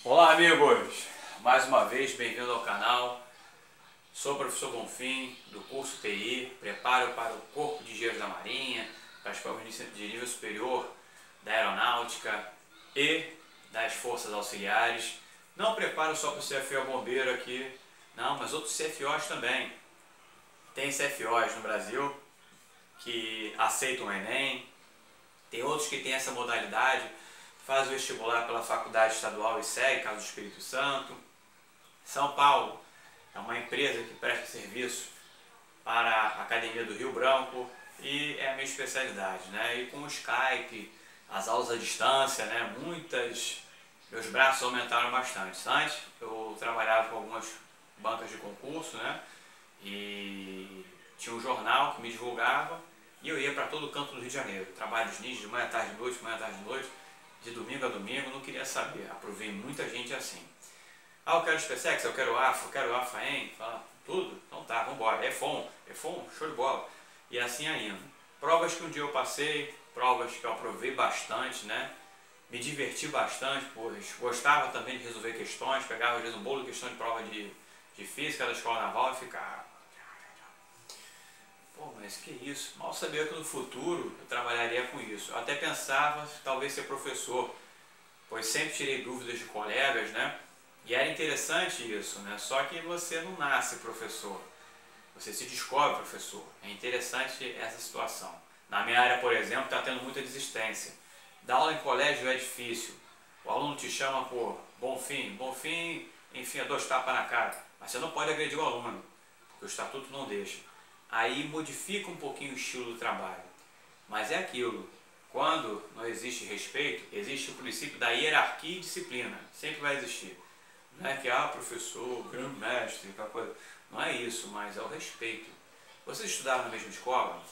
Olá amigos, mais uma vez bem-vindo ao canal. Sou o professor Bonfim do curso TI, preparo para o Corpo de Engenheiros da Marinha, para as provas de nível superior da Aeronáutica e das Forças Auxiliares. Não preparo só para o CFO Bombeiro aqui, não, mas outros CFOs também. Tem CFOs no Brasil que aceitam o Enem, tem outros que têm essa modalidade, faz o vestibular pela Faculdade Estadual e segue, caso do Espírito Santo. São Paulo é uma empresa que presta serviço para a Academia do Rio Branco e é a minha especialidade, né? E com o Skype, as aulas à distância, né? Meus braços aumentaram bastante. Antes eu trabalhava com algumas bancas de concurso, né? E tinha um jornal que me divulgava e eu ia para todo o canto do Rio de Janeiro. Trabalhos nítidos, de manhã, tarde, noite, manhã, tarde, noite, de domingo a domingo, não queria saber. Aprovei muita gente assim. Ah, eu quero SpaceX, eu quero AFA, hein? Fala, tudo? Então tá, vambora. EFON, show de bola. E assim ainda. Provas que um dia eu passei, provas que eu aprovei bastante, né? Me diverti bastante, pois gostava também de resolver questões, pegava às vezes um bolo de questão de prova de física da escola naval e ficava... Pô, mas que isso? Mal sabia que no futuro eu trabalharia com isso. Eu até pensava talvez ser professor, pois sempre tirei dúvidas de colegas, né? E era interessante isso, né? Só que você não nasce professor, você se descobre professor. É interessante essa situação. Na minha área, por exemplo, está tendo muita desistência. Dar aula em colégio é difícil. O aluno te chama por Bonfim, enfim, é 2 tapas na cara. Mas você não pode agredir o aluno, porque o estatuto não deixa. Aí modifica um pouquinho o estilo do trabalho. Mas é aquilo, quando não existe respeito, existe o princípio da hierarquia e disciplina. Sempre vai existir. Não é que, professor, grande mestre, aquela coisa. Não é isso, mas é o respeito. Vocês estudaram na mesma escola?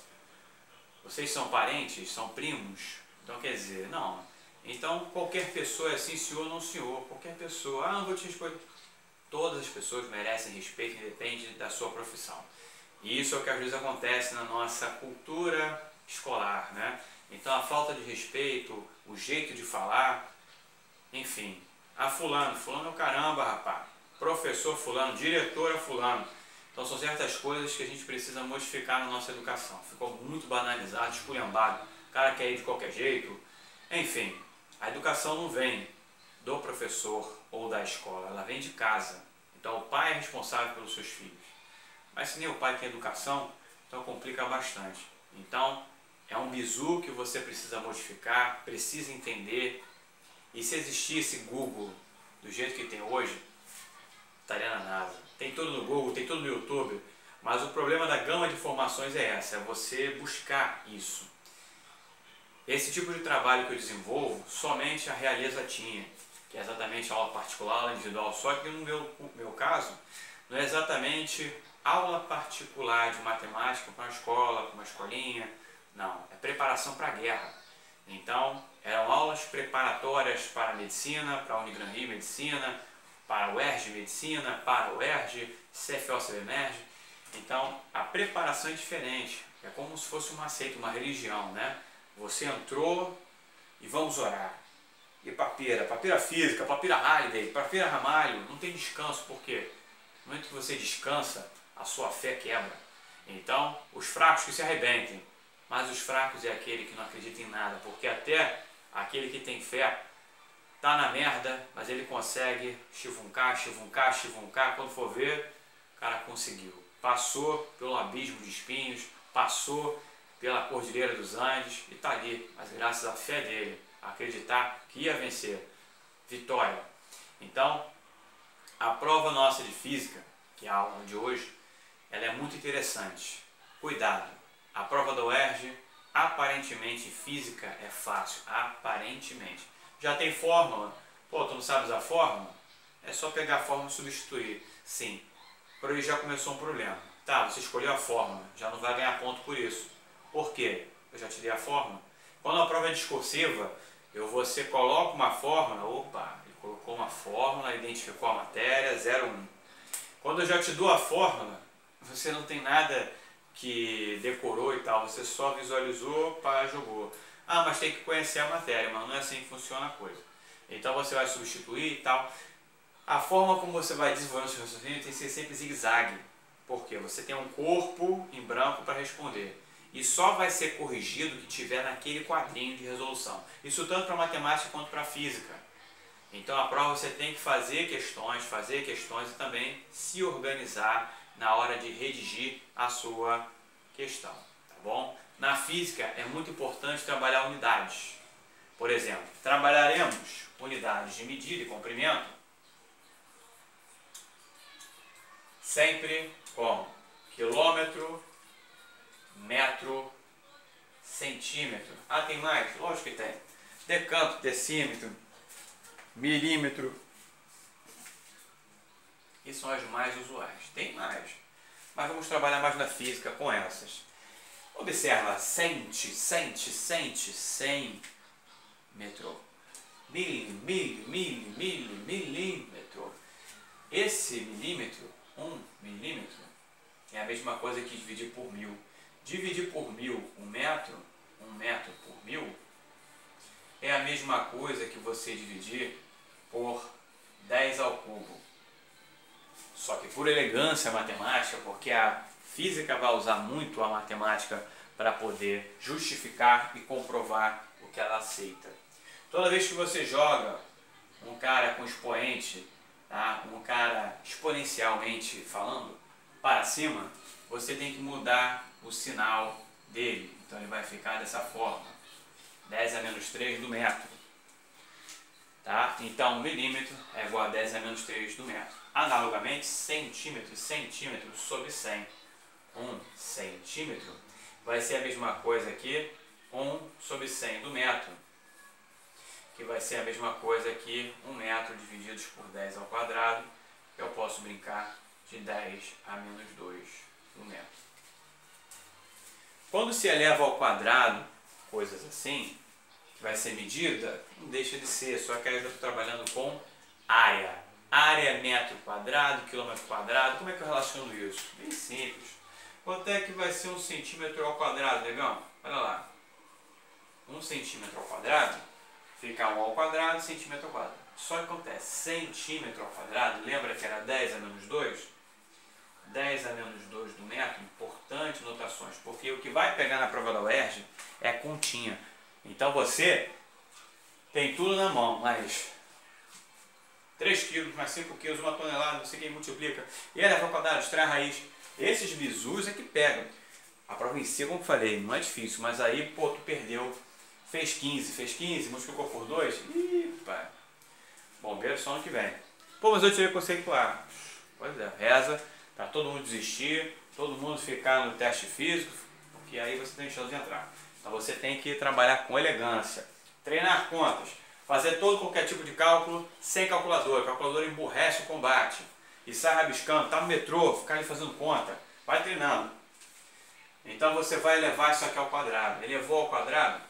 Vocês são parentes? São primos? Então quer dizer, não. Então qualquer pessoa é assim, senhor ou não senhor. Qualquer pessoa, não vou te responder. Todas as pessoas merecem respeito, independente da sua profissão. E isso é o que às vezes acontece na nossa cultura escolar, né? Então a falta de respeito, o jeito de falar, enfim. Fulano é o caramba, rapaz. Professor fulano, diretora fulano. Então são certas coisas que a gente precisa modificar na nossa educação. Ficou muito banalizado, esculhambado. O cara quer ir de qualquer jeito. Enfim, a educação não vem do professor ou da escola, ela vem de casa. Então o pai é responsável pelos seus filhos. Mas se nem o pai tem educação, então complica bastante. Então é um bizu que você precisa modificar, precisa entender. E se existisse Google do jeito que tem hoje, estaria na NASA. Tem tudo no Google, tem tudo no YouTube, mas o problema da gama de informações é essa, é você buscar isso. Esse tipo de trabalho que eu desenvolvo, somente a Realeza tinha, que é exatamente aula particular, aula individual, só que no meu caso, não é exatamente aula particular de matemática para uma escola, para uma escolinha, não, é preparação para a guerra. Então, eram aulas preparatórias para a medicina, para a Unigran Rio Medicina, para o UERJ Medicina, para o UERJ, CFO CBMERJ. Então, a preparação é diferente. É como se fosse uma seita, uma religião, né? Você entrou e vamos orar. E papira física, papira Halliday, papira Ramalho, não tem descanso, por quê? No momento que você descansa, a sua fé quebra. Então, os fracos que se arrebentem. Mas os fracos é aquele que não acredita em nada, porque até aquele que tem fé tá na merda, mas ele consegue chivuncar, quando for ver, o cara conseguiu. Passou pelo abismo de espinhos, passou pela Cordilheira dos Andes e tá ali, mas graças à fé dele, acreditar que ia vencer. Vitória. Então, a prova nossa de física, que é a aula de hoje, ela é muito interessante. Cuidado. A prova da UERJ, aparentemente física é fácil, aparentemente. Já tem fórmula? Pô, tu não sabe usar fórmula? É só pegar a fórmula e substituir. Sim, por aí já começou um problema. Tá, você escolheu a fórmula, já não vai ganhar ponto por isso. Por quê? Eu já te dei a fórmula. Quando a prova é discursiva, você coloca uma fórmula, ele colocou uma fórmula, identificou a matéria, 0,1. Quando eu já te dou a fórmula, você não tem nada que decorou e tal, você só visualizou, jogou. Mas tem que conhecer a matéria, mas não é assim que funciona a coisa. Então você vai substituir e tal. A forma como você vai desenvolvendo o seu raciocínio tem que ser sempre zigue-zague. Por quê? Você tem um corpo em branco para responder. E só vai ser corrigido o que tiver naquele quadrinho de resolução. Isso tanto para matemática quanto para física. Então a prova você tem que fazer questões e também se organizar na hora de redigir a sua questão, tá bom? Na física é muito importante trabalhar unidades. Por exemplo, trabalharemos unidades de medida e comprimento sempre com quilômetro, metro, centímetro. Ah, tem mais? Lógico que tem. Decâmetro, decímetro, milímetro. E são as mais usuais. Tem mais. Mas vamos trabalhar mais na física com essas. Observa, centímetro. Milímetro. Esse milímetro, 1 milímetro, é a mesma coisa que dividir por 1000. Dividir por 1000, 1 metro por 1000, é a mesma coisa que você dividir por 10 ao cubo. Só que por elegância matemática, porque a física vai usar muito a matemática para poder justificar e comprovar o que ela aceita. Toda vez que você joga um cara com expoente, tá? Um cara exponencialmente falando, para cima, você tem que mudar o sinal dele. Então ele vai ficar dessa forma, 10 a menos 3 do metro. Tá? Então 1 milímetro é igual a 10 a menos 3 do metro. Analogamente, centímetro sobre 100. 1 centímetro vai ser a mesma coisa que 1 sobre 100 do metro, que vai ser a mesma coisa que 1 metro divididos por 10 ao quadrado, que eu posso brincar de 10 a menos 2 do metro. Quando se eleva ao quadrado, coisas assim, que vai ser medida, não deixa de ser, só que aí eu já estou trabalhando com área. Área é metro quadrado, quilômetro quadrado. Como é que eu relaciono isso? Bem simples. Quanto é que vai ser 1 centímetro ao quadrado, negão? Olha lá. 1 centímetro ao quadrado fica 1 ao quadrado, centímetro ao quadrado. Só que acontece, centímetro ao quadrado, lembra que era 10 a menos 2? 10 a menos 2 do metro, importante notações, porque o que vai pegar na prova da UERJ é continha. Então você tem tudo na mão, mas 3 quilos mais 5 quilos, 1 tonelada, não sei quem multiplica, e eleva ao quadrado, extrai a raiz. Esses bizus é que pegam. A prova em si, como eu falei, não é difícil, mas aí, pô, tu perdeu, fez 15, multiplicou por 2, ih, pai, bombeiro só ano que vem. Pô, mas eu tirei conceituar. Pois é, reza para todo mundo desistir, todo mundo ficar no teste físico, porque aí você tem chance de entrar. Então você tem que trabalhar com elegância, treinar contas, fazer qualquer tipo de cálculo sem calculadora. A calculadora emburrece o combate e sai rabiscando, tá no metrô, ficar ali fazendo conta, vai treinando. Então você vai elevar isso aqui ao quadrado. Elevou ao quadrado,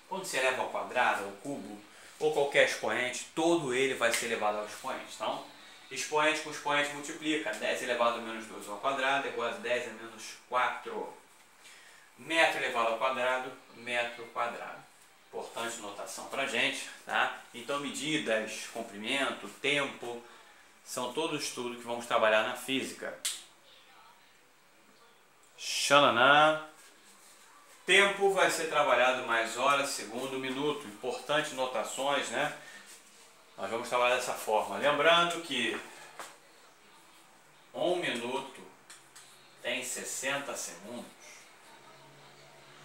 quando se eleva ao quadrado, ao cubo, ou qualquer expoente, todo ele vai ser elevado ao expoente. Então, expoente com expoente multiplica, 10 elevado a menos 2 ao quadrado é igual a 10 a menos 4. Metro elevado ao quadrado, metro quadrado. Importante notação pra gente, tá? Então medidas, comprimento, tempo, são todos estudos que vamos trabalhar na física. Xananã. Tempo vai ser trabalhado mais hora, segundo, minuto. Importante notações, né? Nós vamos trabalhar dessa forma. Lembrando que 1 minuto tem 60 segundos.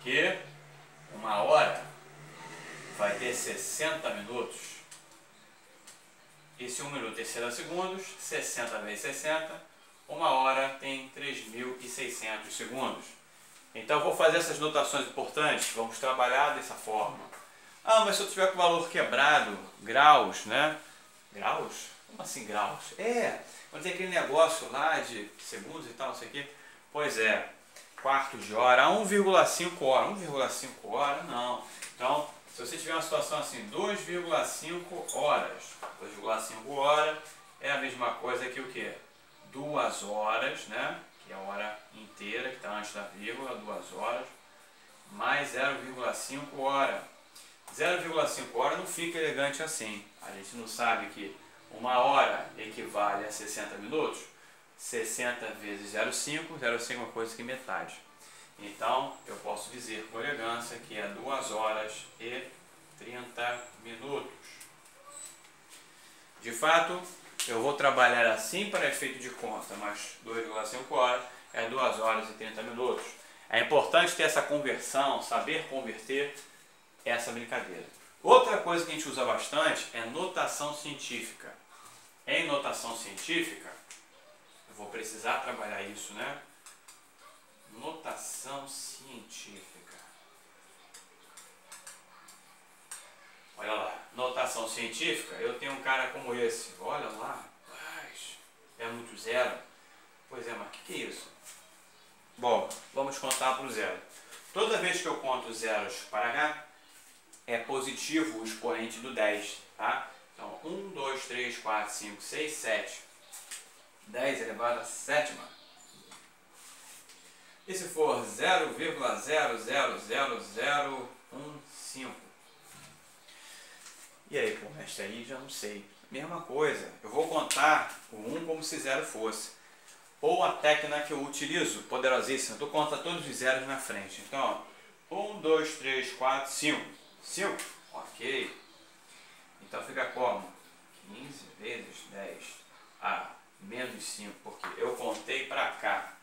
Que 1 hora vai ter 60 minutos. E se 1 minuto tem 60 segundos, 60 vezes 60, 1 hora tem 3.600 segundos. Então eu vou fazer essas notações importantes, vamos trabalhar dessa forma. Ah, mas se eu tiver com o valor quebrado, graus, né? Graus? Como assim graus? Quando tem aquele negócio lá de segundos e tal, não sei o quê. Pois é, quartos de hora, 1,5 hora. 1,5 hora, não. Então, se você tiver uma situação assim, 2,5 horas. 2,5 horas é a mesma coisa que o quê? 2 horas, né? Que é a hora inteira, que está antes da vírgula, 2 horas, mais 0,5 hora. 0,5 hora não fica elegante assim. A gente não sabe que 1 hora equivale a 60 minutos. 60 vezes 0,5, 0,5 é uma coisa que metade. Então, eu posso dizer com elegância que é 2 horas e 30 minutos. De fato, eu vou trabalhar assim para efeito de conta, mas 2,5 horas é 2 horas e 30 minutos. É importante ter essa conversão, saber converter essa brincadeira. Outra coisa que a gente usa bastante é notação científica. Em notação científica, eu vou precisar trabalhar isso, né? Notação científica. Olha lá, notação científica, eu tenho um cara como esse. Olha lá, é muito zero. Pois é, mas o que é isso? Bom, vamos contar para o zero. Toda vez que eu conto zeros para cá, é positivo o expoente do 10, tá? Então, 1, 2, 3, 4, 5, 6, 7. 10 elevado a sétima. E se for 0,000015? E aí, pô, mestre, aí já não sei. Mesma coisa, eu vou contar o 1 como se 0 fosse. Ou a técnica que eu utilizo, poderosíssima, tu conta todos os zeros na frente. Então, ó, 1, 2, 3, 4, 5. 5? Ok. Então fica como? 15 vezes 10 a menos 5, porque eu contei para cá.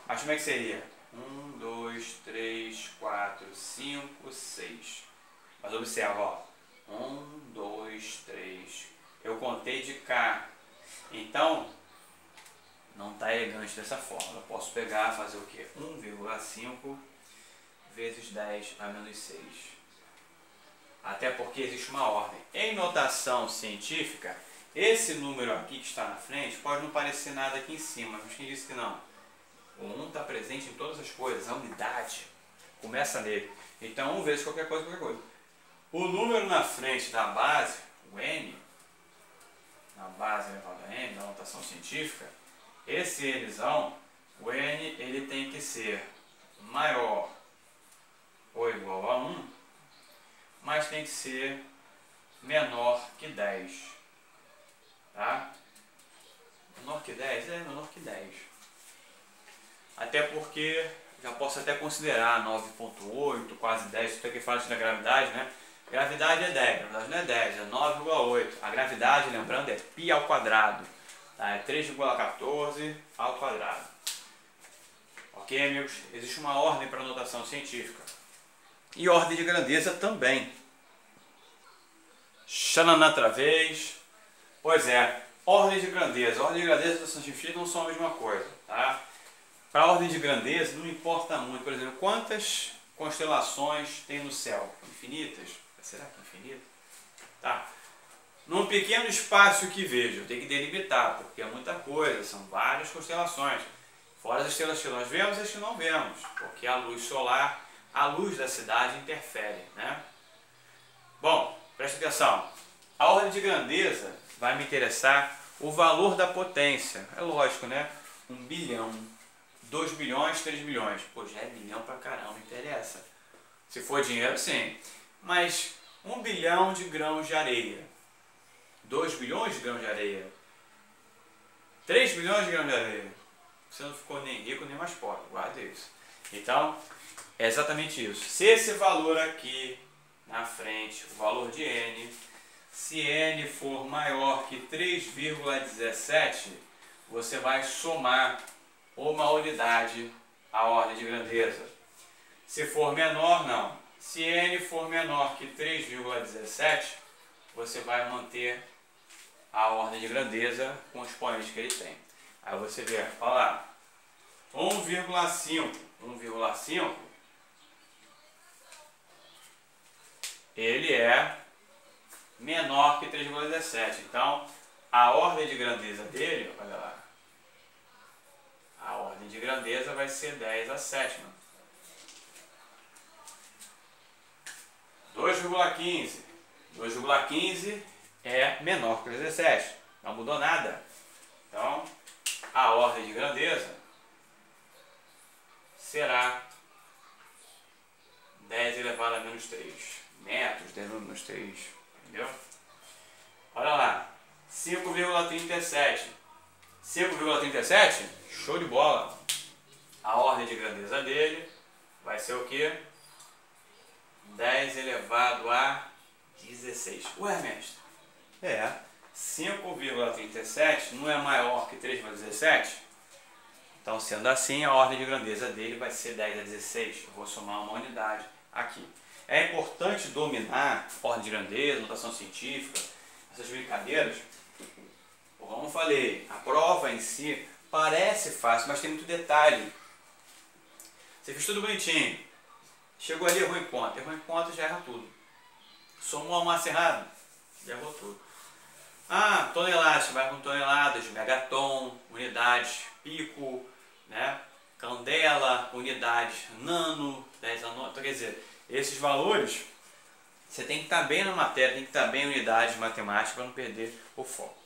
Mas como é que seria? 1, 2, 3, 4, 5, 6. Mas observa, ó. 1, 2, 3. Eu contei de cá. Então, não está elegante dessa forma. Eu posso pegar e fazer o quê? 1,5 vezes 10 a menos 6. Até porque existe uma ordem. Em notação científica, esse número aqui que está na frente pode não parecer nada aqui em cima, mas quem disse que não? O 1 está presente em todas as coisas, a unidade começa nele. Então 1 vezes qualquer coisa, qualquer coisa. O número na frente da base, o n, na base elevado a n, na notação científica, esse nzão, o n ele tem que ser maior ou igual a 1, mas tem que ser menor que 10. Tá? Menor que 10? É menor que 10. Até porque já posso até considerar 9,8, quase 10. Isso aqui fala da gravidade, né? Gravidade é 10, gravidade não é 10, é 9,8. A gravidade, lembrando, é π ao quadrado. Tá? É 3,14 ao quadrado. Ok, amigos? Existe uma ordem para a notação científica. E ordem de grandeza também. Xanana outra vez. Pois é, ordem de grandeza. Ordem de grandeza e notação científica não são a mesma coisa. Tá? Para a ordem de grandeza não importa muito. Por exemplo, quantas constelações tem no céu? Infinitas? Será que infinito? Tá. Num pequeno espaço que vejo, eu tenho que delimitar, porque é muita coisa, são várias constelações. Fora as estrelas que nós vemos e as que não vemos, porque a luz solar, a luz da cidade interfere, né? Bom, presta atenção. A ordem de grandeza vai me interessar o valor da potência. É lógico, né? 1 bilhão, 2 bilhões, 3 bilhões. Pô, já é bilhão pra caramba, não interessa. Se for dinheiro, sim. Mas 1 bilhão de grãos de areia, 2 bilhões de grãos de areia, 3 bilhões de grãos de areia, você não ficou nem rico nem mais pobre, guarda isso. Então, é exatamente isso. Se esse valor aqui na frente, o valor de n, se n for maior que 3,17, você vai somar uma unidade à ordem de grandeza. Se for menor, não. Se n for menor que 3,17, você vai manter a ordem de grandeza com o expoente que ele tem. Aí você vê, olha lá, 1,5, 1,5, ele é menor que 3,17. Então, a ordem de grandeza dele, olha lá, a ordem de grandeza vai ser 10 à sétima. 2,15. 2,15 é menor que 17. Não mudou nada. Então, a ordem de grandeza será 10 elevado a menos 3. metros, nos 3, entendeu? Olha lá, 5,37. 5,37, show de bola. A ordem de grandeza dele vai ser o quê? 10 elevado a 16. Ué, mestre? 5,37 não é maior que 3,17? Então, sendo assim, a ordem de grandeza dele vai ser 10 a 16. Eu vou somar uma unidade aqui. É importante dominar ordem de grandeza, notação científica, essas brincadeiras. Como eu falei, a prova em si parece fácil, mas tem muito detalhe. Você fez tudo bonitinho. Chegou ali, errou em conta. Errou em conta, já erra tudo. Somou a massa errada, já errou tudo. Ah, tonelagem, vai com toneladas, megaton, unidades, pico, né? Candela, unidades, nano, 10 a 9. Então, quer dizer, esses valores, você tem que estar bem na matéria, tem que estar bem em unidades de matemática para não perder o foco.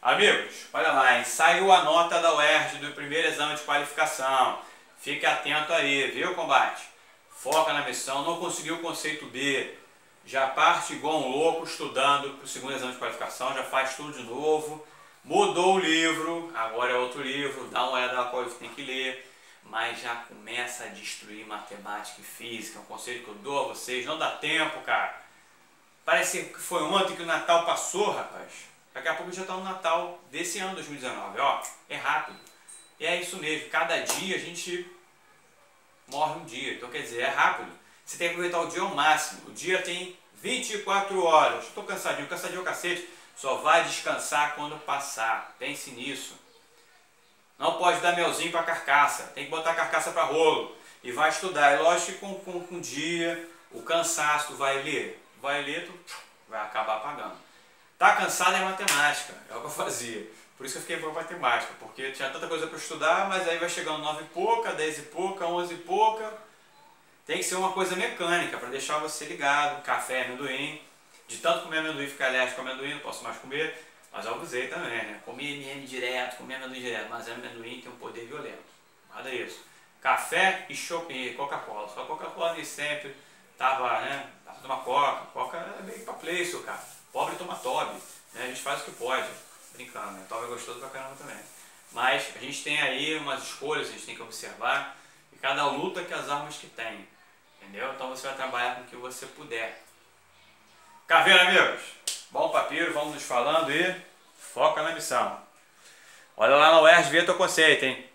Amigos, olha lá, hein? Saiu a nota da UERJ do primeiro exame de qualificação. Fique atento aí, viu, combate? Foca na missão, não conseguiu o conceito B, já parte igual um louco estudando para o segundo exame de qualificação, já faz tudo de novo. Mudou o livro, agora é outro livro, dá uma olhada na qual você tem que ler, mas já começa a destruir matemática e física, é um conselho que eu dou a vocês, não dá tempo, cara. Parece que foi ontem que o Natal passou, rapaz. Daqui a pouco já está no Natal desse ano 2019, ó, é rápido. E é isso mesmo, cada dia a gente morre um dia, então quer dizer, é rápido. Você tem que aproveitar o dia ao máximo, o dia tem 24 horas, estou cansadinho é o cacete, só vai descansar quando passar, pense nisso. Não pode dar melzinho para carcaça, tem que botar a carcaça para rolo e vai estudar. É lógico que com o dia, o cansaço, tu vai ler, tu vai acabar apagando. Tá cansado é matemática, é o que eu fazia. Por isso que eu fiquei bom em matemática, porque tinha tanta coisa para estudar, mas aí vai chegando 9 e pouca, 10 e pouca, 11 e pouca. Tem que ser uma coisa mecânica para deixar você ligado. Café, amendoim. De tanto comer amendoim, ficar alérgico ao amendoim, não posso mais comer. Mas eu abusei também, né? Comi MM direto, comi amendoim direto, mas amendoim tem um poder violento. Nada isso. Café e Coca-Cola. Só Coca-Cola nem sempre tava, né? Tava tomando Coca. Coca é meio pra pleito, cara. Pobre toma Toby, né? A gente faz o que pode, brincando, né? Toby é gostoso pra caramba também. Mas a gente tem aí umas escolhas, a gente tem que observar, e cada luta que as armas que tem, entendeu? Então você vai trabalhar com o que você puder. Caveira, amigos, bom papiro, vamos nos falando e foca na missão. Olha lá na UERJ, vê teu conceito, hein?